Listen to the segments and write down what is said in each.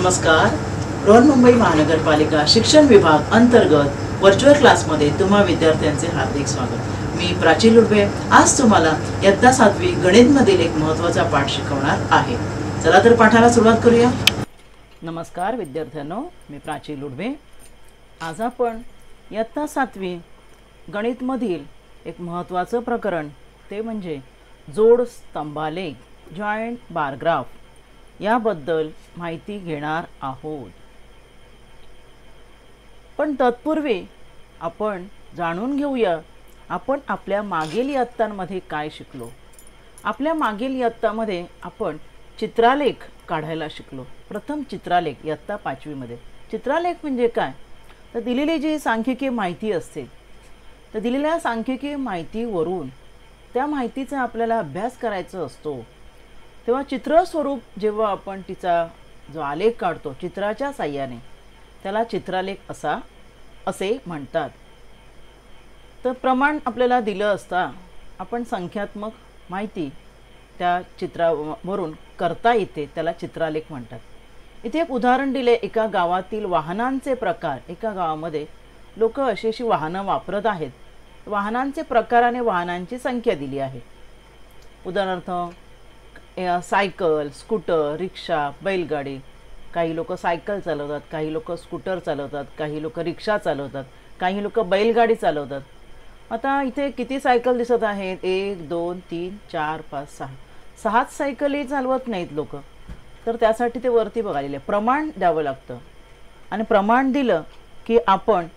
नमस्कार. बृहन्मुंबई महानगरपालिका शिक्षण विभाग अंतर्गत व्हर्च्युअल क्लासमध्ये तुम्हा विद्यार्थ्यांचे हार्दिक स्वागत. मी प्राची लुडवे आज तुम्हाला इयत्ता 7वी गणितमधील एक महत्त्वाचा पाठ शिकवणार आहे. चला तर पाठाला सुरुवात करूया. नमस्कार विद्यार्थ्यांनो, मी प्राची लुडवे. आज आपण इयत्ता 7वी गणितमधील एक महत्त्वाचं प्रकरण ते म्हणजे जोड स्तंभालेख, जॉइंट बार ग्राफ याबद्दल माहिती घेणार आहोत. पण तत्पूर्वी आपण जाणून घेऊया आपण आपल्या मागील इयत्तांमध्ये काय शिकलो. आपल्या मागील इयत्तामध्ये आपण चित्रालेख काढायला शिकलो. प्रथम चित्रालेख इयत्ता 5वी मध्ये. चित्रालेख म्हणजे काय, तर दिलेली जी सांख्यिकीय माहिती असते तर दिलेल्या सांख्यिकीय माहितीवरून त्या माहितीचा आपल्याला अभ्यास करायचा असतो. तेव्हा चित्र स्वरूप जेव्हा आपण तिचा जो आलेख काढतो चित्राच्या साहाय्याने त्याला चित्रालेख असे म्हणतात. तर प्रमाण आपल्याला दिलं असता आपण संख्यात्मक माहिती त्या चित्रावरून करता येते, त्याला चित्रालेख म्हणतात. इथे एक उदाहरण दिले. एका गावातील वाहनांचे प्रकार. एका गावामध्ये लोक अशी वाहनं वापरत आहेत. वाहनांचे प्रकार आणि वाहनांची संख्या दिली आहे. उदाहरणार्थ सायकल, स्कूटर, रिक्षा, बैलगाडी. काही लोक सायकल चालवतात, काही लोक स्कूटर चालवतात, काही लोक रिक्षा चालवतात, काही लोक बैलगाडी चालवतात. आता इथे किती सायकल दिसत आहेत? 1 2 3 4 5 6. 6 सायकलही चालवत नाहीत लोक. तर त्यासाठी ते वरती बघायले प्रमाण द्यावं लागतं. आणि प्रमाण दिलं की आपण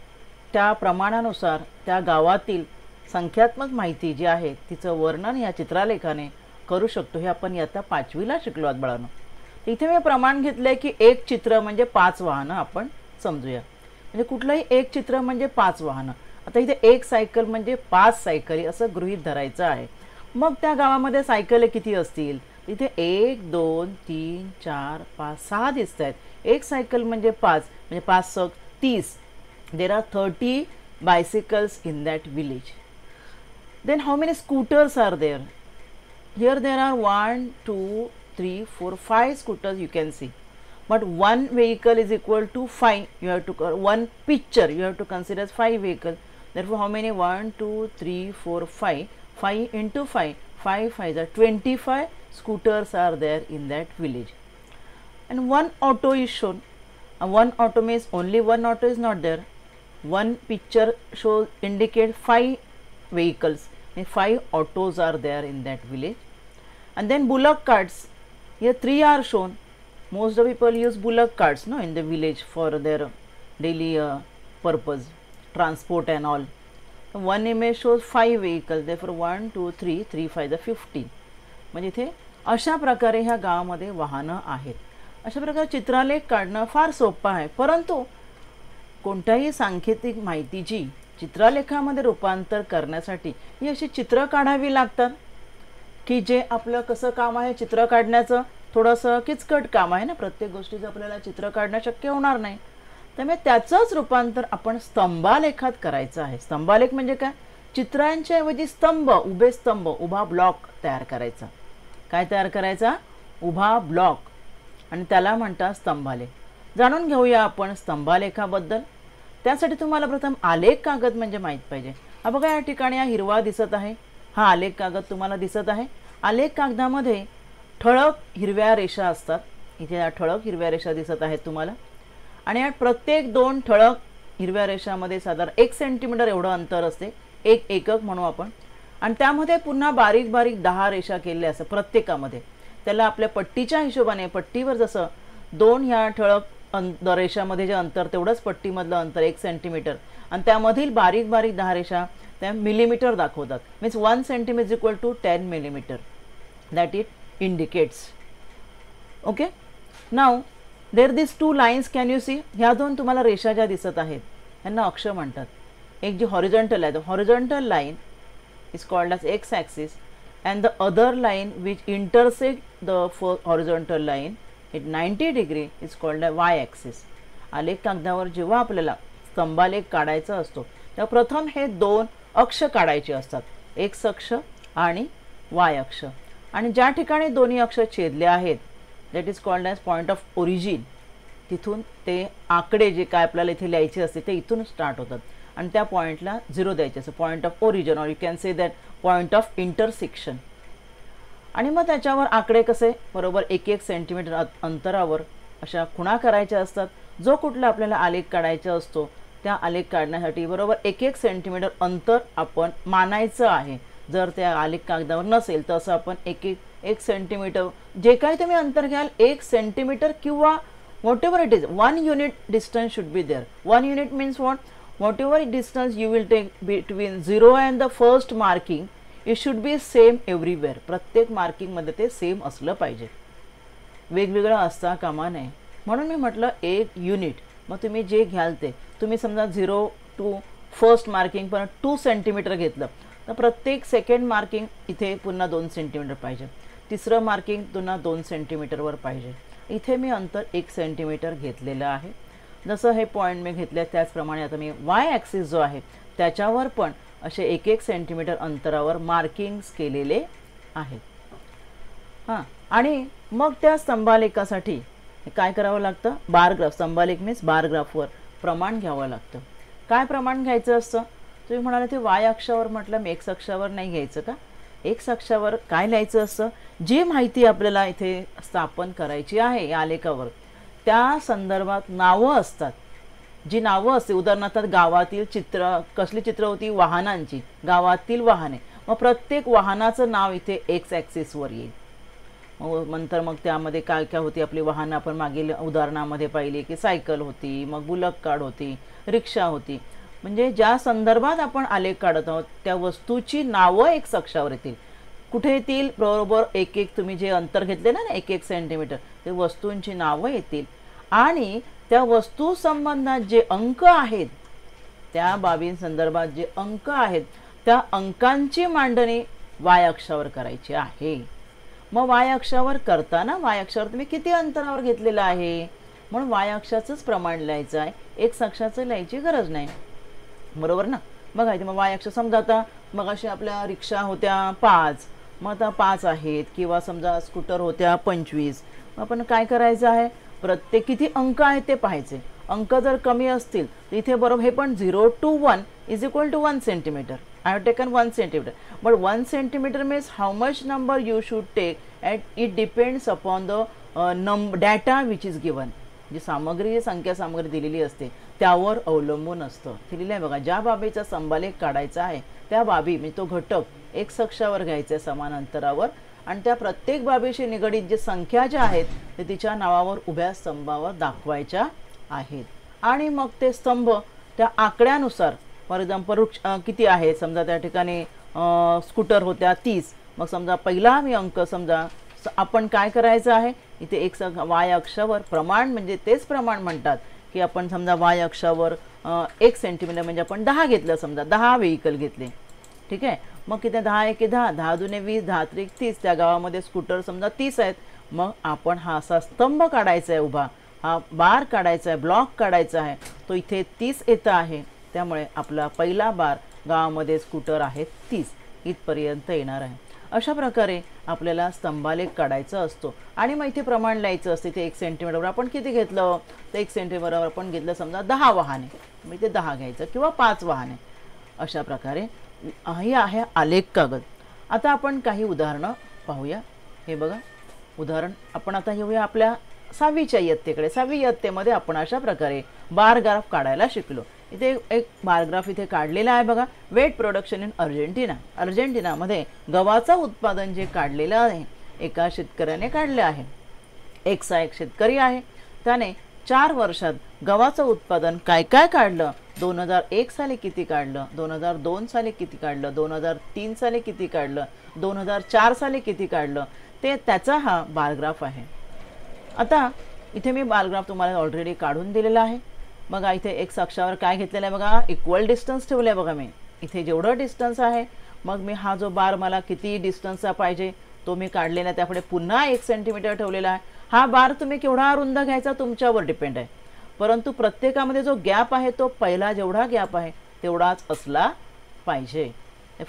त्या प्रमाणानुसार त्या गावातील संख्यात्मक माहिती जी आहे तिचं वर्णन या चित्रालेखाने करू शकतो. हे आपण इयत्ता 5वीला शिकलो आहोत बाळांनो. इथे मी प्रमाण घेतले की एक चित्र म्हणजे 5 वाहनं आपण समजूया. म्हणजे कुठलंही एक चित्र म्हणजे 5 वाहनं. आता इथे एक सायकल म्हणजे 5 सायकली असं गृहीत धरायचं आहे. मग त्या गावामध्ये सायकल किती असतील? इथे 1 2 3 4 5 6 दिसत आहेत. एक सायकल म्हणजे 5 म्हणजे 5 6 30. There are 30 bicycles in that village. Then how many scooters are there? Here there are 1 2 3 4 5 scooters you can see, but one vehicle is equal to 5. You have to one picture you have to consider as 5 vehicles. Therefore how many? 1 2 3 4 5. 5 into 5, 5 5 are 25 scooters are there in that village. And one auto is shown. One auto means only one auto is not there. One picture shows indicate 5 vehicles, means 5 autos are there in that village. And then bullock carts. Here 3 are shown. Most of people use bullock carts in the village for their daily purpose, transport and all. One image shows 5 vehicles. Therefore 1 2 3 3 5 are 15. म्हणजे इथे अशा प्रकारे ह्या गावामध्ये वाहनं आहेत. अशा प्रकारे चित्रालेख काढणं फार सोपं आहे. परंतु कोणत्याही सांकेतिक माहितीची चित्रालेखामध्ये रूपांतर करण्यासाठी ही अशी चित्र काढावी लागतात की जे आपलं कसं काम आहे चित्र काढण्याचं थोडंसं किचकट काम आहे ना. प्रत्येक गोष्टीचं आपल्याला चित्र काढणं शक्य होणार नाही. त्यामुळे त्याचंच रूपांतर आपण स्तंभालेखात करायचं आहे. स्तंभालेख म्हणजे काय? चित्रांच्या ऐवजी स्तंभ, उभे स्तंभ, उभा ब्लॉक तयार करायचा. काय तयार करायचा? उभा ब्लॉक. आणि त्याला म्हणतात स्तंभालेख. जाणून घेऊया आपण स्तंभालेखाबद्दल. त्यासाठी तुम्हाला प्रथम आलेख कागद म्हणजे माहीत पाहिजे. हा बघा या ठिकाणी हा हिरवा दिसत आहे. हा आलेख कागद तुम्हाला दिसत आहे. आलेख कागदामध्ये ठळक हिरव्या रेषा असतात. इथे या ठळक हिरव्या रेषा दिसत आहेत तुम्हाला. आणि या प्रत्येक 2 ठळक हिरव्या रेषामध्ये साधारण 1 सेंटीमीटर एवढं अंतर असते. एक एकक म्हणू आपण. आणि त्यामध्ये पुन्हा बारीक बारीक 10 रेषा केलेल्या असतात प्रत्येकामध्ये. त्याला आपल्या पट्टीच्या हिशोबाने पट्टीवर जसं 2 ह्या ठळक रेषामध्ये जे अंतर तेवढंच पट्टीमधलं अंतर 1 सेंटीमीटर आणि त्यामधील बारीक बारीक 10 रेषा त्या मिलीमीटर दाखवतात. Means 1 centimetre is equal to 10 millimetre. That it indicates. Okay. Now there this 2 lines can you see. ह्या 2 तुम्हाला रेषा ज्या दिसत आहेत यांना अक्ष म्हणतात. एक जी हॉरिझॉन्टल आहे, horizontal line is called as X axis and the other line which intersect the horizontal line at 90 degree is called a y axis. आलेख कागदावर जेव्हा आपल्याला स्तंभालेख काढायचा असतो तेव्हा प्रथम हे 2 अक्ष काढायचे असतात. एक्स अक्ष आणि वाय अक्ष. आणि ज्या ठिकाणी दोन्ही अक्ष छेदले आहेत that is called as point of origin. तिथून ते आकडे जे काय आपल्याला इथे लिहायचे असते ते इथून स्टार्ट होतात आणि त्या पॉईंटला 0 द्यायचे असं, point of origin, or you can say that point of intersection. आणि मग त्याच्यावर आकडे कसे बरोबर 1-1 सेंटीमीटर अंतरावर अशा खुणा करायच्या असतात. जो कुठला आपल्याला आलेख काढायचा असतो त्या आलेख काढण्यासाठी बरोबर 1-1 सेंटीमीटर अंतर आपण मानायचं आहे. जर त्या आलेख कागदावर नसेल तर असं आपण 1 सेंटीमीटर जे काही तुम्ही अंतर घ्याल 1 सेंटीमीटर किंवा whatever it is, 1 unit distance should be there. 1 unit means what? Whatever distance you will take between 0 and the first marking, it should be same everywhere. प्रत्येक मार्किंग मध्ये ते सेम असलं पाहिजे, वेगवेगळं असता कामा नये. म्हणून मी म्हटलं 1 युनिट. मग तुम्ही जे घ्याल ते तुम्ही समजा 0 to फर्स्ट मार्किंग पण 2 सेंटीमीटर घेतलं तर प्रत्येक सेकंड मार्किंग इथे पुन्हा 2 सेंटीमीटर पाहिजे, तिसरं मार्किंग पुन्हा 2 सेंटीमीटरवर पाहिजे. इथे मी अंतर 1 सेंटीमीटर घेतलेलं आहे. जसं हे पॉईंट मी घेतले त्याचप्रमाणे आता मी वाय ॲक्सिस जो आहे त्याच्यावर पण असे 1-1 सेंटीमीटर अंतरावर मार्किंग्स केलेले आहेत. हां, आणि मग त्या स्तंभालेखासाठी काय करावं लागतं? बारग्राफ. स्तंभालेख मीन्स बारग्राफवर प्रमाण घ्यावं लागतं. काय प्रमाण घ्यायचं असतं? तुम्ही म्हणाले ते वाय अक्षावर, म्हटलं मी एक्स अक्षावर नाही घ्यायचं का? एक्स अक्षावर काय लिहायचं असतं? जी माहिती आपल्याला इथे स्थापन करायची आहे या आलेखावर त्या संदर्भात नावं असतात. जी नावं असते, उदाहरणार्थ गावातील चित्र, कसली चित्र होती? वाहनांची, गावातील वाहने. मग प्रत्येक वाहनाचं नाव इथे एक्स ॲक्सिसवर येईल. नंतर मग त्यामध्ये काय काय होती आपली वाहनं आपण मागील उदाहरणामध्ये पाहिली की सायकल होती, मग बुलक कार्ड होती, रिक्षा होती. म्हणजे ज्या संदर्भात आपण आलेख काढत आहोत त्या वस्तूची नावं एक्स अक्षावर येतील. कुठे येतील? बरोबर 1-1 तुम्ही जे अंतर घेतले ना 1-1 सेंटीमीटर ते वस्तूंची नावं येतील आणि त्या वस्तू संबंधात जे अंक आहेत त्या बाबींसंदर्भात जे अंक आहेत त्या अंकांची मांडणी वाय अक्षावर करायची आहे. मग वाय अक्षावर करताना वाय अक्षावर तुम्ही किती अंतरावर घेतलेलं आहे म्हणून वाय अक्षाचंच प्रमाण लिहायचं आहे, एक्स अक्षाचं लिहायची गरज नाही, बरोबर ना? बघा इथे मग वाय अक्ष समजा आता मग अशा आपल्या रिक्षा होत्या 5, मग आता 5 आहेत, किंवा समजा स्कूटर होत्या 25. मग आपण काय करायचं आहे? प्रत्येक किती अंक आहेत ते पाहायचे. अंक जर कमी असतील तर इथे बरोबर हे पण 0 to 1 is equal to 1 centimeter. I have taken 1 centimeter, but 1 centimeter means how much number you should take, and it depends upon the data which is given. जी सामग्री, संख्या सामग्री दिलेली असते त्यावर अवलंबून असतं. दिलेलं आहे बघा, ज्या बाबीचा स्तंभालेख काढायचा आहे त्या बाबी म्हणजे तो घटक एक्स अक्षावर घ्यायचा आहे समान अंतरावर आणि त्या प्रत्येक बाबीशी निगडित जे संख्या ज्या आहेत ते तिच्या नावावर उभ्या स्तंभावर दाखवायच्या आहेत. आणि मग ते स्तंभ त्या आकड्यानुसार, फॉर एक्झाम्पल किती आहे समजा त्या ठिकाणी स्कूटर होत्या 30, मग समजा पहिला मी अंक समजा आपण काय करायचं आहे इथे एक्स वाय अक्षावर प्रमाण म्हणजे तेच प्रमाण म्हणतात की आपण समजा वाय अक्षावर 1 सेंटीमीटर म्हणजे आपण 10 घेतलं, समजा 10 व्हेइकल घेतले, ठीक आहे. मग किती? 10-1 10, 10-2 20, 10-3 30. त्या गावामध्ये स्कूटर समजा 30 आहेत. मग आपण हा असा स्तंभ काढायचा आहे उभा, हा बार काढायचा आहे, ब्लॉक काढायचा आहे, तो इथे 30 येतं आहे. त्यामुळे आपला पहिला बार गावामध्ये स्कूटर आहेत 30 इथपर्यंत येणार आहे. अशा प्रकारे आपल्याला स्तंभालेख काढायचा असतो. आणि मग इथे प्रमाण लिहायचं असते. ते 1 सेंटीमीटरवर आपण किती घेतलं तर 1 सेंटीमीटरवर आपण घेतलं समजा 10 वाहने, मग इथे 10 घ्यायचं किंवा 5 वाहने. अशा प्रकारे ही आहे आलेख कागद. आता आपण काही उदाहरणं पाहूया. हे बघा उदाहरण आपण आता येऊया आपल्या 6वीच्या इयत्तेकडे. 6वी इयत्तेमध्ये आपण अशा प्रकारे बारग्राफ काढायला शिकलो. इथे एक बारग्राफ इथे काढलेला आहे बघा. Wheat production in Argentina. अर्जेंटिनामध्ये गव्हाचं उत्पादन जे काढलेलं आहे एका शेतकऱ्याने काढले आहे. एक शेतकरी आहे, त्याने 4 वर्षात गव्हाचं उत्पादन काय काय काढलं, 2001 साली किती काढलं, 2002 साली किती काढलं, 2003 साली किती काढलं, 2004 साली किती काढलं, ते त्याचा हा बारग्राफ आहे. आता इथे मी बारग्राफ तुम्हाला ऑलरेडी काढून दिलेला आहे. बघा इथे एक्स अक्षावर काय घेतलेलं आहे बघा, इक्वल डिस्टन्स ठेवलं आहे बघा मी. इथे जेवढं डिस्टन्स आहे मग मी हा जो बार मला किती डिस्टन्सचा पाहिजे तो मी काढलेला, त्यापुढे पुन्हा 1 सेंटीमीटर ठेवलेला आहे. हा बार तुम्ही केवढा रुंद घ्यायचा तुमच्यावर डिपेंड आहे, परंतु प्रत्येकामध्ये जो गॅप आहे तो पहिला जेवढा गॅप आहे तेवढाच असला पाहिजे.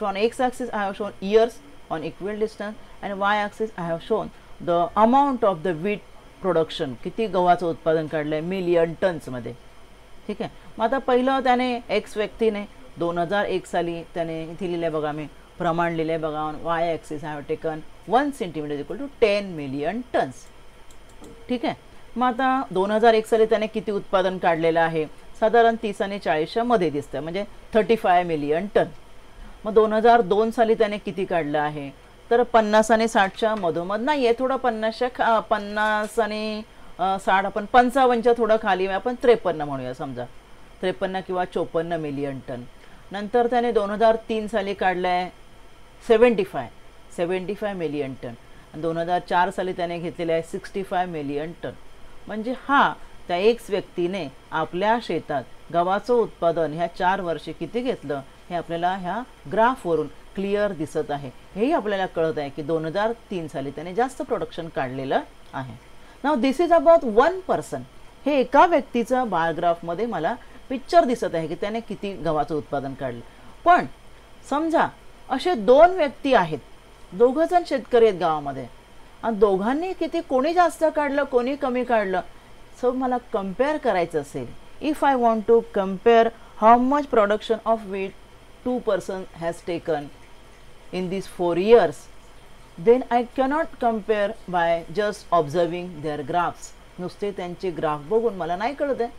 On X axis I have shown years on equal distance and Y axis I have shown the amount of the width production, किती गव्हाचं उत्पादन काढलं आहे मिलियन टन्समध्ये. ठीक आहे. मग आता पहिलं त्याने एक्स व्यक्तीने 2001 साली त्याने इथे लिहिलं आहे बघा, मी प्रमाण लिहिलं आहे बघा, Y axis have taken 1 centimetre equal to 10 million tons. ठीक आहे. मग आता 2001 साली त्याने किती उत्पादन काढलेलं आहे, साधारण 30 आणि 40च्या मध्ये दिसतं, म्हणजे 35 मिलियन टन. मग 2002 साली त्याने किती काढलं आहे, तर 50 आणि 60च्या मधोमध नाही आहे, थोडं 50 आणि 60 आपण 55च्या थोडं खाली, आपण 53 म्हणूया, समजा 53 किंवा 54 मिलियन टन. नंतर त्याने 2003 साली काढलं आहे 75 मिलियन टन. 2004 साली त्याने घेतलेलं आहे 65 मिलियन टन. म्हणजे हा त्या एक्स व्यक्तीने आपल्या शेतात गव्हाचं उत्पादन ह्या 4 वर्षे किती घेतलं हे आपल्याला ह्या ग्राफवरून क्लिअर दिसत आहे. हेही आपल्याला कळत आहे की 2003 साली त्याने जास्त प्रोडक्शन काढलेलं आहे. Now this is about 1 person. हे एका व्यक्तीचं बायोग्राफमध्ये मला पिक्चर दिसत आहे की त्याने किती गव्हाचं उत्पादन काढलं. पण समजा असे 2 व्यक्ती आहेत, दोघंजण शेतकरी आहेत गावामध्ये, आणि दोघांनी किती, कोणी जास्त काढलं कोणी कमी काढलं, सो मला कम्पेअर करायचं असेल, if I want to compare how much production of wheat 2 person has taken in this 4 years, then I cannot compare by just observing their graphs. नुसते त्यांचे ग्राफ बघून मला नाही कळत आहे.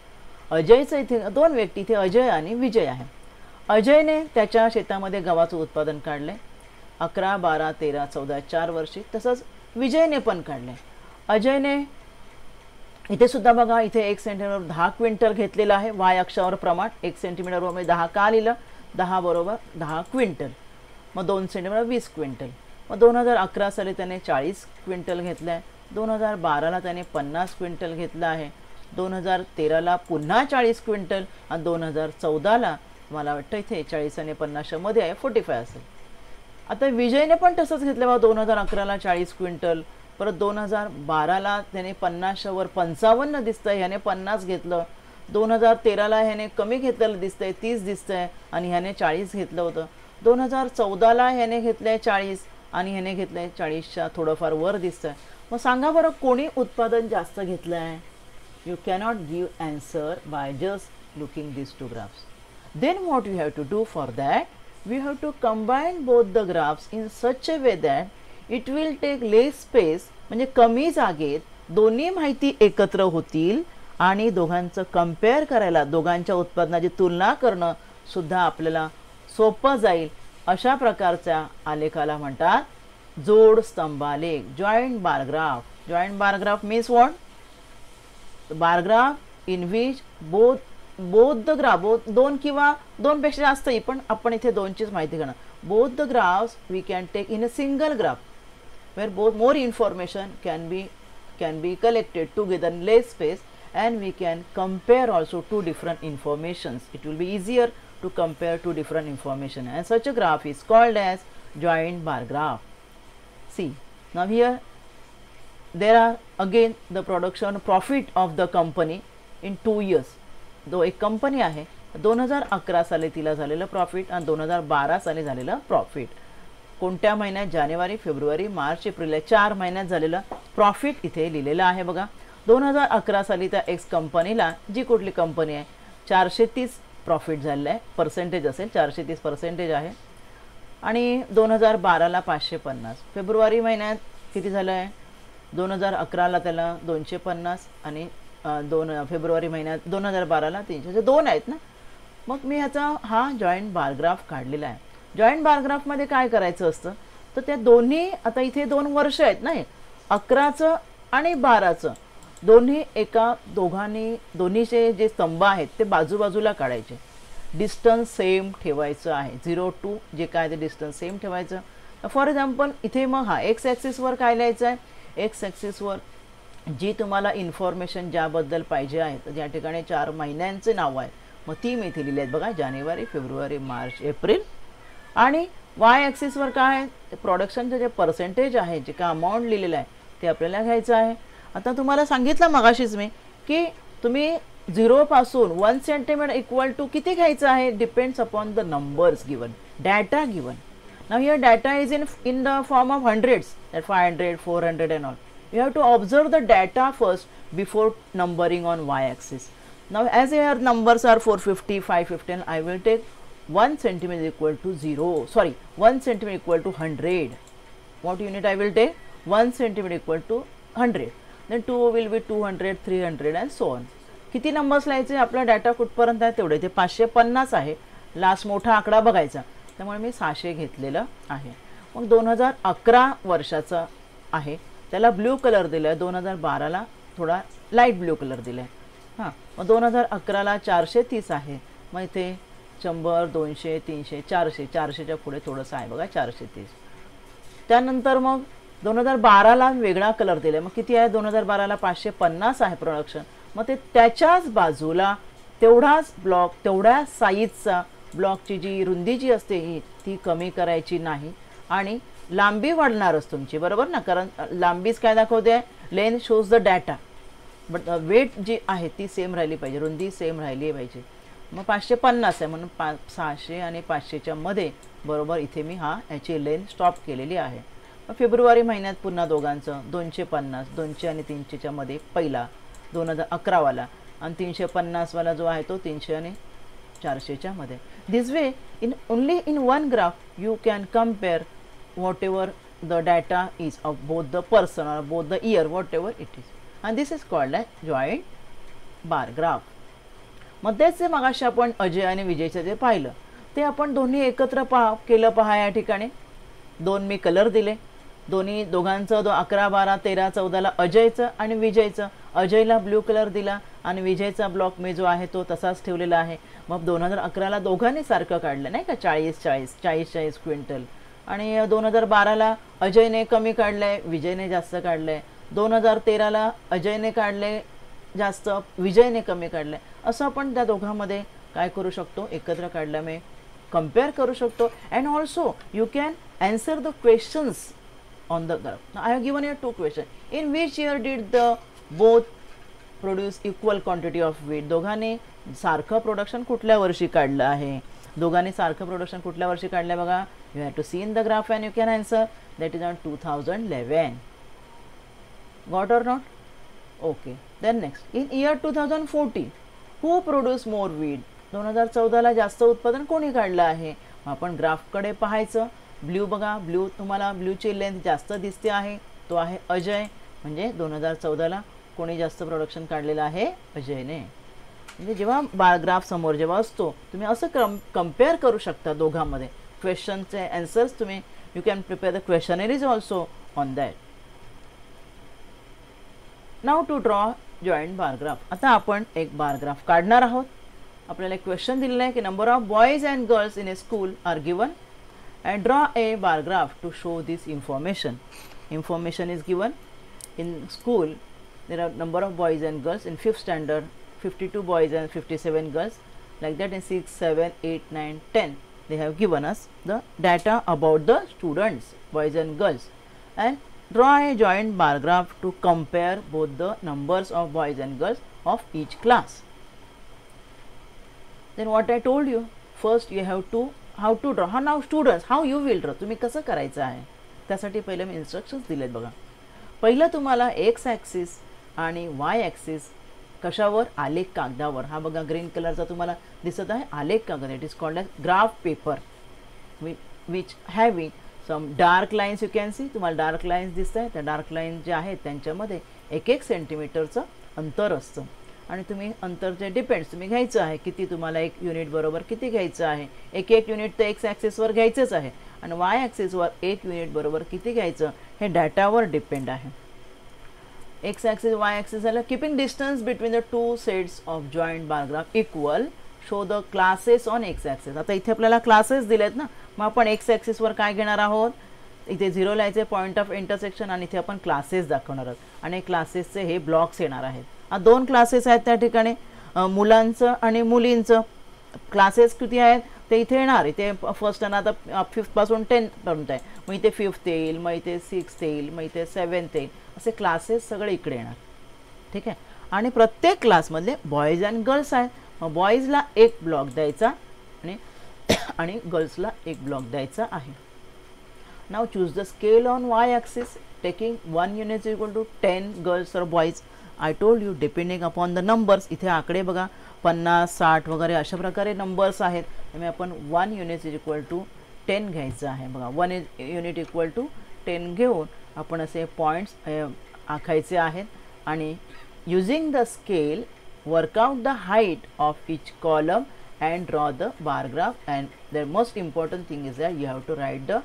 अजयचं इथे 2 व्यक्ती, इथे अजय आणि विजय आहे. अजयने त्याच्या शेतामध्ये गव्हाचं उत्पादन काढले 11, 12, 13, 14, 4 वर्षी. तसंच विजयने पण काढले. अजयने इथे सुद्धा बघा, इथे 1 सेंटीमीटरवर 10 क्विंटल घेतलेलं आहे, वाय अक्षावर प्रमाण 1 सेंटीमीटरवर मी 10 का लिहिलं, 10 बरोबर 10 क्विंटल. मग 2 सेंटीमीटर 20 क्विंटल. मग 2011 साली त्याने 40 क्विंटल घेतलं आहे. 2012ला त्याने 50 क्विंटल घेतलं आहे. 2013ला पुन्हा 40 क्विंटल आणि 2014ला मला वाटतं इथे 40 आणि 50च्या मध्ये आहे, 45 असेल. आता विजयने पण तसंच घेतलं बघा, 2011ला 40 क्विंटल, परत 2012ला त्याने 50च्या वर 55 दिसतंय, ह्याने 50 घेतलं. 2013ला ह्याने कमी घेतलेलं दिसतंय, 30 दिसतंय, आणि ह्याने 40 घेतलं होतं. 2014ला ह्याने घेतलंय 40 आणि ह्याने घेतलंय 40च्या थोडंफार वर दिसतंय. मग सांगा बरं कोणी उत्पादन जास्त घेतलं आहे. You cannot give answer by just looking this 2 graphs. Then what you have to do for that, we have to combine both the graphs in such a way that it will take less space, म्हणजे कमी जागेत दोन्ही माहिती एकत्र होतील आणि दोघांचं compare करायला, दोघांच्या उत्पादनाची तुलना करणं सुद्धा आपल्याला सोपं जाईल. अशा प्रकारच्या आलेखाला म्हणतात जोड स्तंभालेख, joint bar graph. Joint bar graph means what, bar graph in which both the graph, 2 किंवा 2 पेक्षा जास्त, पण आपण इथे 2चीच माहिती घेणार. Both the graphs we can take in a single graph where both more information can be collected together in less space, and we can compare also 2 different informations. It will be easier to compare 2 different information, and such a graph is called as joint bar graph. See, now here there are again the production profit of the company in 2 years. जो एक company आहे 2011 साली तिला झालेलं profit आणि 2012 साली झालेलं profit. कोणत्या महिन्यात, जानेवारी, फेब्रुवारी, मार्च, एप्रिल, 4 महिन्यात झालेलं प्रॉफिट इथे लिहिलेलं आहे बघा. 2011 साली त्या एक्स कंपनीला, जी कुठली कंपनी आहे, 430 प्रॉफिट झालेलं आहे, पर्सेंटेज असेल 430% आहे. आणि 2012ला 550. फेब्रुवारी महिन्यात किती झालं आहे, 2011ला त्याला 250 आणि फेब्रुवारी महिन्यात 2012ला 300, 2 आहेत ना. मग मी ह्याचा हा जॉईंट बार ग्राफ काढलेला आहे. जॉईंट बार ग्राफमध्ये काय करायचं असतं, तर त्या दोन्ही, आता इथे 2 वर्ष आहेत ना, 11चं आणि 12चं, दोन्हीचे जे स्तंभ आहेत ते बाजूबाजूला काढायचे. डिस्टन्स सेम ठेवायचं आहे, 0 to जे काय ते डिस्टन्स सेम ठेवायचं. फॉर एक्झाम्पल इथे मग हा एक्स ॲक्सिसवर काय लिहायचं आहे, एक्स ॲक्सिसवर जी तुम्हाला इन्फॉर्मेशन ज्याबद्दल पाहिजे आहे, तर ज्या ठिकाणी 4 महिन्यांचे नाव आहे, मग ती मी इथे लिहिली आहेत बघा, जानेवारी, फेब्रुवारी, मार्च, एप्रिल. आणि वाय ॲक्सिसवर काय आहे, प्रोडक्शनचं जे पर्सेंटेज आहे, जे काय अमाऊंट लिहिलेलं आहे ते आपल्याला घ्यायचं आहे. आता तुम्हाला सांगितलं मगाशीच मी की तुम्ही 0 पासून 1 सेंटीमीटर इक्वल टू किती घ्यायचं आहे, depends upon the numbers given, data given. Now here data is in the form of hundreds, 500, 400 and all. You have to observe the data first before numbering on y-axis. Now as your numbers are 450, 550, and I will take 1 centimeter equal to 0, sorry, 1 centimeter equal to 100. What unit I will take? 1 centimeter equal to 100. Then 2 will be 200, 300 and so on. किती numbers लिहायचे? आपला data कुठपर्यंत आहे तेवढे. ते 550 आहे. Last मोठा आकडा बघायचा, त्यामुळे मी 600 घेतलेलं आहे. मग 2011 वर्षाचा आहे, त्याला ब्ल्यू कलर दिला आहे. 2012ला थोडा लाईट ब्ल्यू कलर दिला आहे. हां, मग 2011ला 430 आहे. मग इथे 100, 200, 300, 400, 400च्या पुढे थोडंसं आहे बघा, 430. त्यानंतर मग 2012ला वेगळा कलर दिला आहे. मग किती आहे? 2012ला 550 आहे प्रोडक्शन. मग ते त्याच्याच बाजूला तेवढाच ब्लॉक, तेवढ्या साईजचा ब्लॉकची जी रुंदी जी असते ही ती कमी करायची नाही आणि लांबी वाढणारच तुमची, बरोबर ना? कारण लांबीच काय दाखवते? Length shows the data, but weight जी आहे ती सेम राहिली पाहिजे, रुंदी सेम राहिली पाहिजे. मग 550 आहे म्हणून 600 आणि 500च्या मध्ये बरोबर इथे मी याची लेंथ स्टॉप केलेली आहे. मग फेब्रुवारी महिन्यात पुन्हा दोघांचं 250, 200 आणि 300च्या मध्ये पहिला 2011वाला, आणि 350वाला जो आहे तो 300 आणि 400च्या मध्ये. This way in only in one graph you can compare whatever the data is of both the person और both the year, whatever it is, and this is called as joint bar graph. मग तेच जे मगाशी आपण अजय आणि विजयचं जे पाहिलं ते आपण दोन्ही एकत्र केलं पहा. या ठिकाणी 2 मी कलर दिले, दोघांचं 11, 12, 13, 14ला अजयचं आणि विजयचं. अजयला ब्ल्यू कलर दिला आणि विजयचा ब्लॉक मी जो आहे तो तसाच ठेवलेला आहे. मग 2011ला दोघांनी सारखं काढलं नाही का, 40-40 क्विंटल. आणि 2012ला अजयने कमी काढलंय, विजयने जास्त काढलंय. 2013ला अजयने काढले जास्त, विजयने कमी काढलंय. असं आपण त्या दोघांमध्ये काय करू शकतो? एकत्र काढल्यामुळे कम्पेअर करू शकतो. And also you can answer the questions on the graph. Now I have given you 2 questions. In which year did the both produce equal quantity of wheat? दोघांनी सारखं प्रोडक्शन कुठल्या वर्षी काढलं आहे? दोघांनी सारखं प्रोडक्शन कुठल्या वर्षी काढलं बघा. You have to see in the graph and you can answer. That is on 2011. Got or not? Okay. Then next, in year 2040 who produced more wheat? 2014ला जास्त उत्पादन कोणी काढलं आहे? आपण ग्राफकडे पाहायचं. ब्ल्यू बघा, ब्ल्यू तुम्हाला ब्ल्यूची लेंथ जास्त दिसते आहे, तो आहे अजय. म्हणजे 2014ला कोणी जास्त प्रोडक्शन काढलेलं आहे? अजयने. म्हणजे जेव्हा ग्राफ समोर जेव्हा असतो तुम्ही असं कम्पेअर करू शकता दोघांमध्ये. क्वेश्चनचे आन्सर्स तुम्ही you can prepare the questionnaires also on that. Now to draw joint bar graph. आता आपण एक बार ग्राफ काढणार आहोत. आपल्याला एक क्वेश्चन दिलेलं आहे की number of boys and girls in a school are given and draw a bar graph to show this information. Information is given in school. There are number of boys and girls in 5th standard, 52 boys and 57 girls. Like that in 6, 7, 8, 9, 10. They have given us the data about the students, boys and girls. And draw a joint bar graph to compare both the numbers of boys and girls of each class. Then what I told you, first you have to how to draw. Now students, how you will draw? तुम्ही कसं करायचं आहे त्यासाठी पहिले मी instructions दिलेत बघा. पहिलं तुम्हाला एक्स ॲक्सिस आणि वाय ॲक्सिस कशावर? आलेख कागदावर. हा बघा ग्रीन कलरचा तुम्हाला दिसत आहे आलेख कागद. It is called as graph paper which having some dark lines. You can see, तुम्हाला डार्क लाईन्स दिसत आहे. त्या डार्क लाईन जे आहेत त्यांच्यामध्ये 1-1 सेंटीमीटरचं अंतर असतं आणि तुम्ही अंतर जे डिपेंड्स तुम्ही घ्यायचं आहे किती, तुम्हाला 1 युनिट बरोबर किती घ्यायचं आहे. 1 युनिट तर एक्स ॲक्सिसवर घ्यायचंच आहे आणि वाय ॲक्सिसवर 1 युनिट बरोबर किती घ्यायचं हे डाटावर डिपेंड आहे. एक्स ॲक्सिस वाय ॲक्सिस झालं. Keeping distance between the 2 sets of joint bar graph equal show the classes on X axis. आता इथे आपल्याला क्लासेस दिलेत ना, मग आपण एक्स ॲक्सिसवर काय घेणार आहोत? इथे 0 लिहायचे, पॉईंट ऑफ इंटरसेक्शन, आणि इथे आपण क्लासेस दाखवणार आहोत आणि क्लासेसचे हे ब्लॉक्स येणार आहेत. 2 क्लासेस आहेत त्या ठिकाणी, मुलांचं आणि मुलींचं. क्लासेस किती आहेत ते इथे येणार. इथे फर्स्ट आणि आता 5th पासून 10th पर्यंत आहे. मग इथे 5th येईल, मग इथे 6th येईल, मग इथे 7th येईल. असे क्लासेस सगळे इकडे येणार. ठीक आहे. आणि प्रत्येक क्लासमधले बॉईज अँड गर्ल्स आहेत. मग बॉईजला 1 ब्लॉक द्यायचा आणि गर्ल्सला 1 ब्लॉक द्यायचा आहे. Now choose the scale on y-axis, taking 1 unit is equal to 10 girls or boys. I told you depending upon the numbers. इथे आकडे बघा 50, 60 वगैरे अशा प्रकारे नंबर्स आहेत. त्यामुळे आपण 1 युनिट इज इक्वल टू 10 घ्यायचं आहे बघा. 1 युनिट इक्वल टू 10 घेऊन आपण असे पॉईंट्स आखायचे आहेत आणि using the scale work out the height of each column and draw the bar graph. And the most important thing is that you have to write the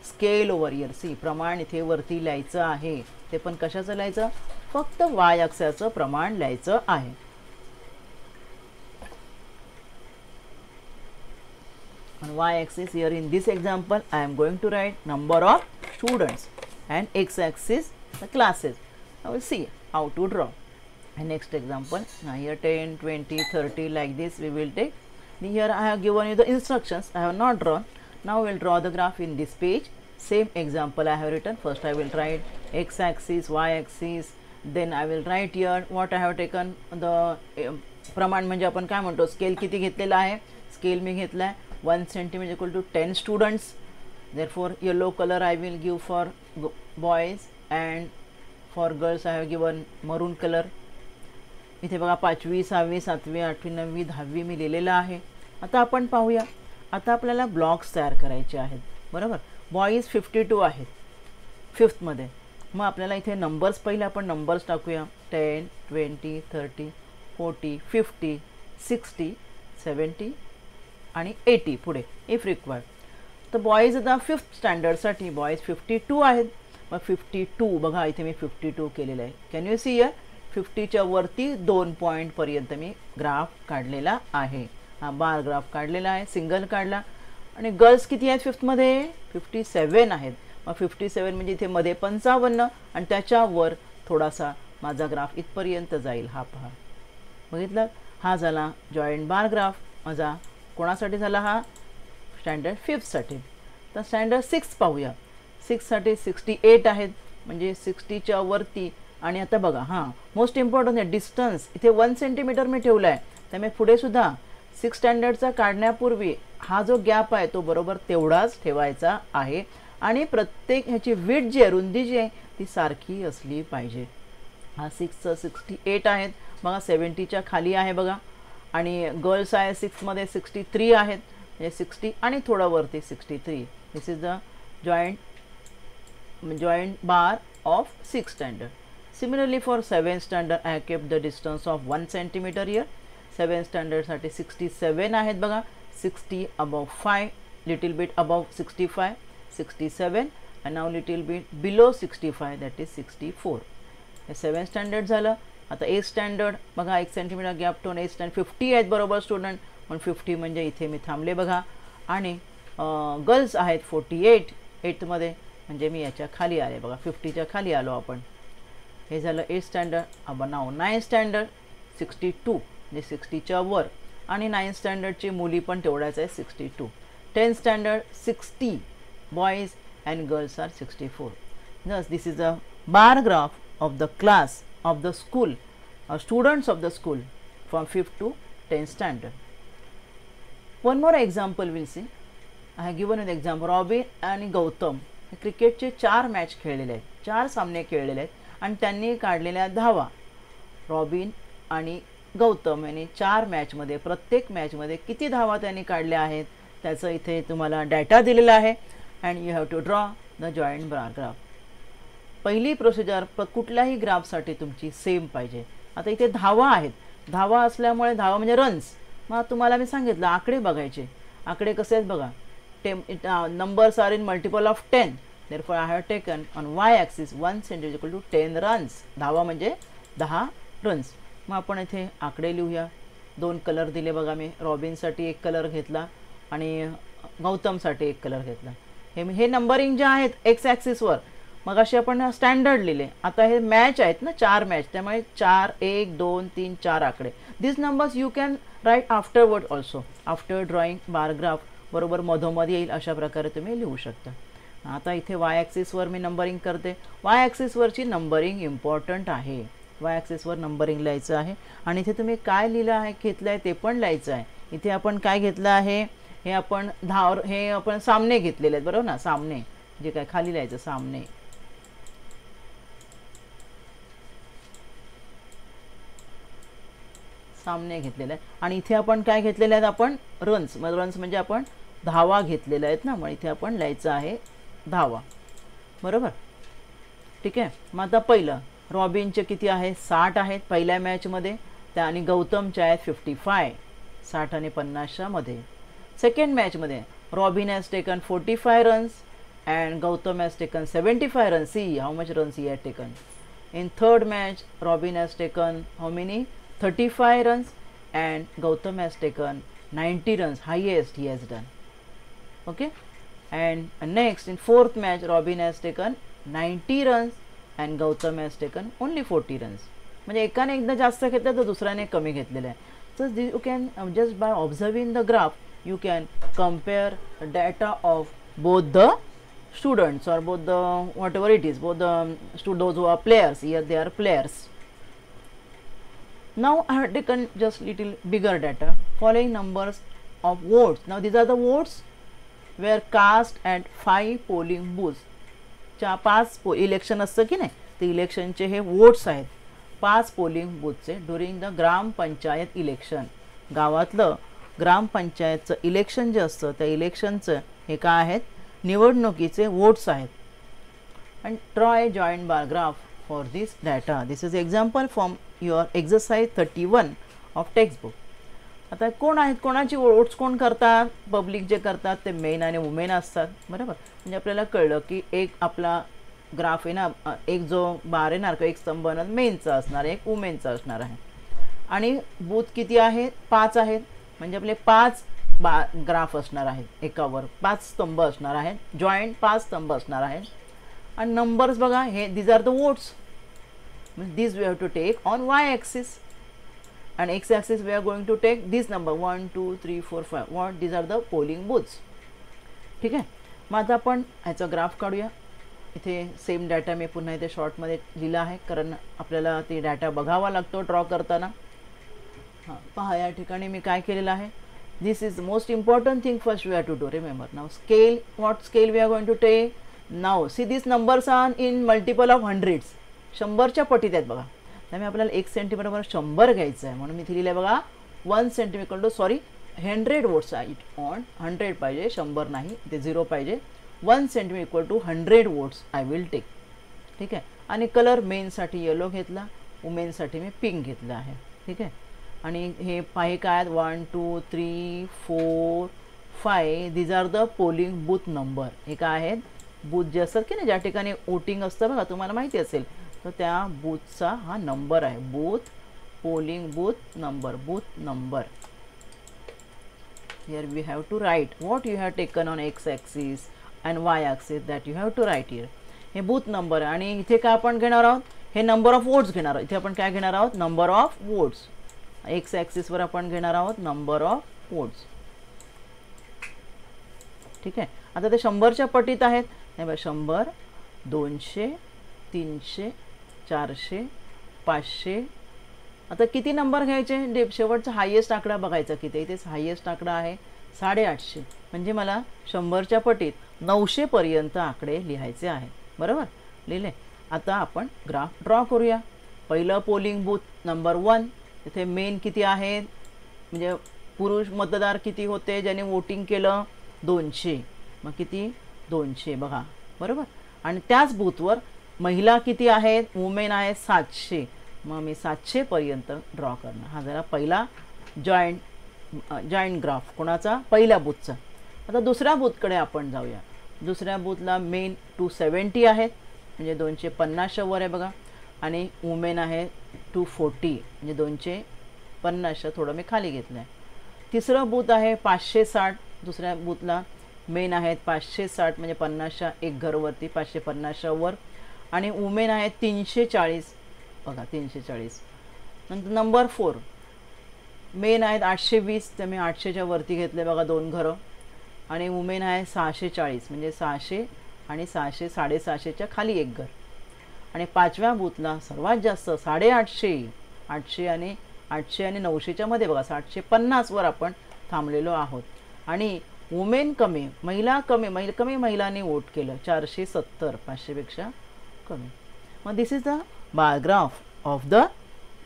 scale over here. See, प्रमाण इथे वरती लिहायचं आहे. ते पण कशाचं लिहायचं? फक्त y अक्षाचं प्रमाण लिहायचं आहे. On y axis here in this example I am going to write number of students and x axis the classes. Now we'll see how to draw. And next example, now here 10, 20, 30 like this we will take. Here I have given you the instructions. I have not drawn. Now we will draw the graph in this page. Same example I have written. First I will write x axis, y axis, then I will write here what I have taken the प्रमाण म्हणजे आपण काय म्हणतो scale किती घेतलेला आहे. Scale मी घेतला आहे 1 cm equal to 10 students. Therefore yellow color I will give for boys and for girls I have given maroon color. इथे बघा 5वी 6वी 7वी 8वी 9वी 10वी मी लिहिलेलं आहे. आता आपण पाहूया. आता आपल्याला ब्लॉक्स तयार करायचे आहेत बरोबर. बॉईज 52 आहेत 5th मध्ये. मग आपल्याला इथे नंबर्स पहिले आपण नंबर्स टाकूया 10, 20, 30, 40, 50, 60, 70 आणि 80 पुढे इफ रिक्वायर्ड. तर बॉईज आता 5th स्टँडर्डसाठी बॉईज 52 आहेत. मग 52 बघा इथे मी 52 केलेलं आहे. कॅन यू सी हियर 50च्या वरती 2 पॉईंट पर्यंत मी ग्राफ काढलेला आहे. हा बार ग्राफ काढलेला आहे सिंगल काढला. आणि गर्ल्स किती आहेत 5th मध्ये 57 आहेत. मग 57 म्हणजे इथे मध्ये 55 आणि त्याच्यावर थोडासा माझा ग्राफ इथपर्यंत जाईल. हा पहा बघितलं. हा झाला जॉईंट बार ग्राफ माझा. कोणासाठी झाला हा स्टँडर्ड 5th साठी. तर स्टँडर्ड 6 पाहूया. 6 साठी 68 आहेत म्हणजे 60च्या वरती. आणि आता बघा हां मोस्ट इम्पॉर्टंट आहे डिस्टन्स. इथे 1 सेंटीमीटर मी ठेवला आहे. त्यामुळे पुढे सुद्धा 6 स्टँडर्डचा काढण्यापूर्वी हा जो गॅप आहे तो बरोबर तेवढाच ठेवायचा आहे. आणि प्रत्येक ह्याची विड्थ जी आहे रुंदी जी आहे ती सारखी असली पाहिजे. हा 6चं 68 आहेत बघा 70च्या खाली आहे बघा. आणि गर्ल्स आहे 6 मध्ये 63 आहेत म्हणजे 60 आणि थोडं वरती 63. This is the joint bar of 6 standard. Similarly for 7th standard I have kept the distance of 1 centimeter here. 7th standard साठी 67 आहेत बघा. 60 above 5, little bit above 65, 67 and now little bit below 65 that is 64. हे 7th standard झालं. आता 8th standard बघा 1 centimeter gap ठेवून 8th standard 50 आहेत बरोबर स्टुडंट. पण 50 म्हणजे इथे मी थांबले बघा. आणि गर्ल्स आहेत 48 8th मध्ये म्हणजे मी याच्या खाली आले बघा 50च्या खाली आलो आपण. हे झालं 8th स्टँडर्ड. आपण नाव 9th स्टँडर्ड 62 म्हणजे 60च्या वर. आणि 9th स्टँडर्डची मुली पण तेवढ्याच आहे 62. 10th standard 60 boys and girls are 64. Thus this is a bar graph of the class of the school students of the school from 5th to 10th standard. One more example we'll see. I have given an example. Robin आणि गौतम हे क्रिकेटचे 4 match खेळलेले आहेत 4 सामने खेळलेले आहेत आणि त्यांनी काढलेल्या धावा. रॉबिन आणि गौतम यांनी 4 मॅचमध्ये प्रत्येक मॅचमध्ये किती धावा त्यांनी काढल्या आहेत त्याचं इथे तुम्हाला डाटा दिलेला आहे. And you have to draw the joint bar graph. पहिली प्रोसिजर कुठल्याही ग्राफसाठी तुमची सेम पाहिजे. आता इथे धावा आहेत. धावा असल्यामुळे धावा म्हणजे रन्स. मग तुम्हाला मी सांगितलं आकडे बघायचे. आकडे कसे आहेत बघा. Numbers are in multiple of 10. Therefore I have taken on y-axis 1 cm equal to 10 runs. धावा म्हणजे 10 रन्स. मग आपण इथे आकडे लिहूया. 2 कलर दिले बघा मी. रॉबिनसाठी 1 कलर घेतला आणि गौतमसाठी 1 कलर घेतला. हे नंबरिंग जे आहेत एक्स ॲक्सिसवर मग असे आपण स्टँडर्ड लिहिले. आता हे मॅच आहेत ना 4 मॅच त्यामुळे 4 1 2 3 4 आकडे. This numbers you can write afterward also after drawing bar graph बरोबर मधोमध येईल अशा प्रकारे तुम्ही लिहू शकता. आता इथे वाय ॲक्सिसवर मी नंबरिंग करते. वाय ॲक्सिसवरची नंबरिंग इम्पॉर्टंट आहे. वाय ॲक्सिसवर नंबरिंग लिहायचं आहे आणि इथे तुम्ही काय लिहिलं आहे घेतलं आहे ते पण लिहायचं आहे. इथे आपण काय घेतलं आहे हे आपण सामने घेतलेले आहेत बरोबर ना. सामने जे काय खाली लिहायचं सामने, सामने घेतलेला आहे. आणि इथे आपण काय घेतलेले आहेत, आपण रन्स, मग रन्स म्हणजे आपण धावा घेतलेल्या आहेत ना, मग इथे आपण लिहायचं आहे धावा. बरोबर, ठीक आहे. मग आता पहिलं रॉबिनचे किती आहे, 60 आहेत पहिल्या मॅचमध्ये, त्या आणि गौतमचे आहेत 55, 60 आणि 50च्या मध्ये. सेकंड मॅचमध्ये Robin has taken 45 runs and Gautam has taken 75 runs. See how much runs he has taken. In third match Robin has taken how many 35 runs and Gautam has taken 90 runs, highest he has done. Okay, and next in fourth match Robin has taken 90 runs and Gautam has taken only 40 runs. म्हणजे एकाने एकदा जास्त घेतलं तर दुसऱ्याने कमी घेतलेलं आहे. So you can just by observing the graph you can compare data of both the students or both the whatever it is, both the those who are players. Here they are players. Now I have taken just little bigger data, following numbers of votes. Now these are the votes were cast at 5 polling booths. 5 election असतं की नाही, ते इलेक्शनचे हे votes आहेत 5 polling बूथचे during the gram panchayat election. गावातलं ग्रामपंचायतचं इलेक्शन जे असतं त्या इलेक्शनचं हे काय आहेत, निवडणुकीचे वोट्स आहेत. and draw a joint bar graph for this data. This is example from your exercise 31 of textbook. आता कोण आहेत, कोणाची वोट्स कोण करतात, पब्लिक जे करतात ते मेन आणि वुमेन असतात. बरोबर, म्हणजे आपल्याला कळलं की एक आपला ग्राफ आहे ना, एक जो बार येणार का एक स्तंभ मेनचा असणार, एक वुमेनचा असणार आहे. आणि बूथ किती आहेत, 5 आहेत, म्हणजे आपले 5 ग्राफ असणार आहेत, एकावर 5 स्तंभ असणार आहेत, जॉईंट 5 स्तंभ असणार आहेत. आणि नंबर्स बघा, हे these are the votes, these we have to take on y axis and x axis we are going to take this number 1 2 3 4 5 what these are the polling booths. ठीक आहे. मग आता आपण ह्याचा ग्राफ काढूया. इथे सेम डाटा मी पुन्हा इथे शॉर्टमध्ये लिहिला आहे, कारण आपल्याला ते डाटा बघावा लागतो ड्रॉ करताना. हां, पहा या ठिकाणी मी काय केलेलं आहे. This is most important thing first we have to do. Remember now scale, what scale we are going to take. Now see this numbers are in multiple of hundreds, 100च्या पटीत आहेत बघा. त्यामुळे आपल्याला 1 सेंटीमीटर बरोबर 100 घ्यायचं आहे, म्हणून मी इथे लिहिलं आहे बघा 1 सेंटीमीटर टू 100 वोट्स आहे. इट ऑन 100 पाहिजे, 100 नाही, ते 0 पाहिजे. 1 centimetre equal to 100 votes I will take. ठीक आहे. आणि कलर मेनसाठी येलो घेतला, वुमेनसाठी मी पिंक घेतला आहे. ठीक आहे. आणि हे पाहे काय आहेत, 1 2 3 4 5 these are the polling booth number. हे काय आहेत, बूथ जे असतात की नाही, ज्या ठिकाणी वोटिंग असतं बघा, तुम्हाला माहिती असेल, तर त्या बूथचा हा नंबर आहे. Booth, polling booth number, booth number. Here we have to write what you have taken on X axis and Y axis, that you have to write here. हे बूथ नंबर आहे. आणि इथे काय आपण घेणार आहोत, हे नंबर ऑफ वोट्स घेणार आहोत. इथे आपण काय घेणार आहोत, नंबर ऑफ वोट्स. एक्स ॲक्सिसवर आपण घेणार आहोत नंबर ऑफ वोट्स. ठीक आहे. आता ते 100च्या पटीत आहेत. नाही बा, 100 200 300 400 500. आता किती नंबर घ्यायचे, शेवटचा हायेस्ट आकडा बघायचा किती. इथेच हायेस्ट आकडा आहे 850, म्हणजे मला 100च्या पटीत 900 पर्यंत आकडे लिहायचे आहेत. बरोबर, लिहिले. आता आपण ग्राफ ड्रॉ करूया. पहिलं पोलिंग बूथ नंबर 1, इथे मेन किती आहेत, म्हणजे पुरुष मतदार किती होते ज्याने वोटिंग केलं, 200. मग किती, 200 बघा. बरोबर. आणि त्याच बूथवर महिला किती आहेत, वुमेन आहेत 700. मग मी 700 पर्यंत ड्रॉ करणार. हा जरा पहिला जॉईंट ग्राफ कोणाचा, पहिल्या बूथचा. आता दुसऱ्या बूथकडे आपण जाऊया. दुसऱ्या बूथला मेन 270 आहेत, म्हणजे 250च्या वर आहे बघा. आणि वुमेन आहे 240, म्हणजे 250च्या थोडं मी खाली घेतलं आहे. तिसरं बूथ आहे 560. दुसऱ्या बूथला मेन आहेत 560, म्हणजे 50च्या एक घरवरती 550च्या वर. आणि वुमेन आहेत 340 बघा, 340. नंतर नंबर 4 मेन आहेत 820, तर मी 800च्या वरती घेतले बघा 2 घरं. आणि वुमेन आहे 640, म्हणजे 600 आणि 600 650च्या खाली एक घर. आणि 5व्या बूथला सर्वात जास्त 850, 800 आणि 900च्या मध्ये बघा, 750 वर आपण थांबलेलो आहोत. आणि वुमेन कमी, महिला कमी, कमी महिलांनी वोट केलं 470, 500पेक्षा कमी. मग this is the bar graph of the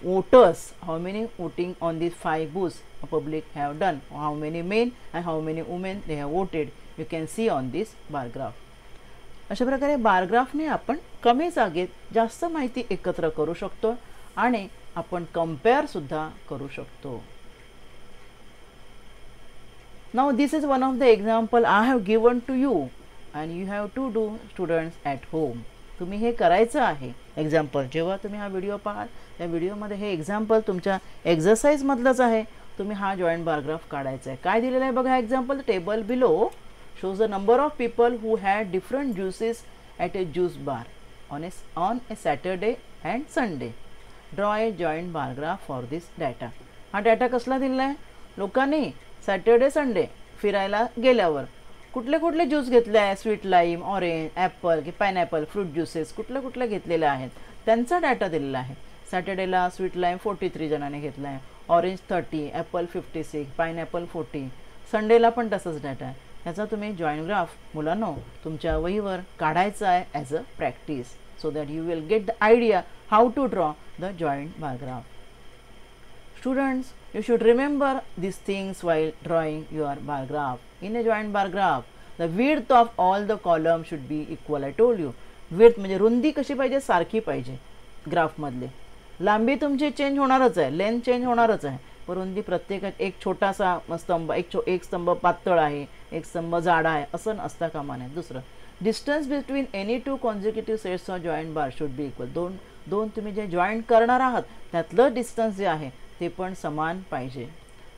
voters, how many voting on these 5 booths public have done, how many men and how many women they have voted, you can see on this bar graph. अशा प्रकारे बार ग्राफने आपण कमी जागेत जास्त माहिती एकत्र करू शकतो आणि आपण कंपेअर सुद्धा करू शकतो. Now this is one of the example I have given to you and you have to do students at home. तुम्ही हे करायचं आहे. एक्झाम्पल जेव्हा तुम्ही हा व्हिडिओ पाहाल त्या व्हिडिओमध्ये हे एक्झाम्पल तुमच्या एक्झरसाइजमधलंच आहे. तुम्ही हा जॉईंट बार ग्राफ काढायचा आहे. काय दिलेलं आहे बघा example. Table below shows the number of people who had different juices at a juice bar on a Saturday and Sunday. Draw a joint bar graph for this data. हा data कसला दिला आहे. लोकांनी सॅटर्डे संडे फिरायला गेल्यावर कुठले कुठले juice घेतले आहे. स्वीट लाईम, ऑरेंज, ॲपल की पायनॅपल फ्रूट ज्युसेस कुठले घेतलेले आहेत त्यांचा डाटा दिलेला आहे. सॅटर्डेला स्वीट लाईम 43 जणांनी घेतला आहे, ऑरेंज 30, ॲपल 56, पायनॅपल 40. संडेला पण तसंच डाटा आहे. ह्याचा तुम्ही जॉईंट ग्राफ मुलांनो तुमच्या वहीवर काढायचा आहे as a practice so that you will get the idea how to draw the joint bar graph. Students, you should remember these things while drawing your bar graph. In a joint bar graph, the width of all the columns should be equal. I told you, width म्हणजे रुंदी कशी पाहिजे, सारखी पाहिजे. ग्राफमधले लांबी तुमची change होणारच आहे, लेंथ चेंज होणारच आहे, पण रुंदी प्रत्येकात एक छोटासा स्तंभ, एक स्तंभ पातळ आहे, एक स्तंभ जाडा आहे असं नसता कामा नये. दुसरं, distance between any two consecutive sets of joint bar should be equal. दोन तुम्ही जे जॉईंट करणार आहात त्यातलं डिस्टन्स जे आहे ते पण समान पाहिजे.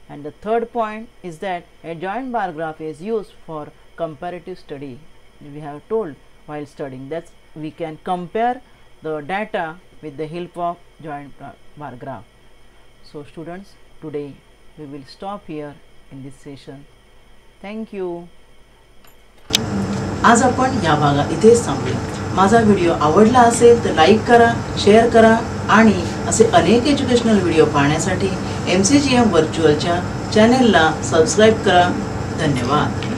And the third point is that a joint bar graph is use for comparative study. We have told while studying that we can compare the data with the help of joint bar graph. So students, today we will stop here in this session. Thank you. आज आपण या भागात इथेच थांबूया. माझा video आवडला असेल तर लाईक करा, शेअर करा आणि असे अनेक एज्युकेशनल व्हिडिओ पाहण्यासाठी MCGM व्हर्च्युअलच्या चॅनेलला सबस्क्राईब करा. धन्यवाद.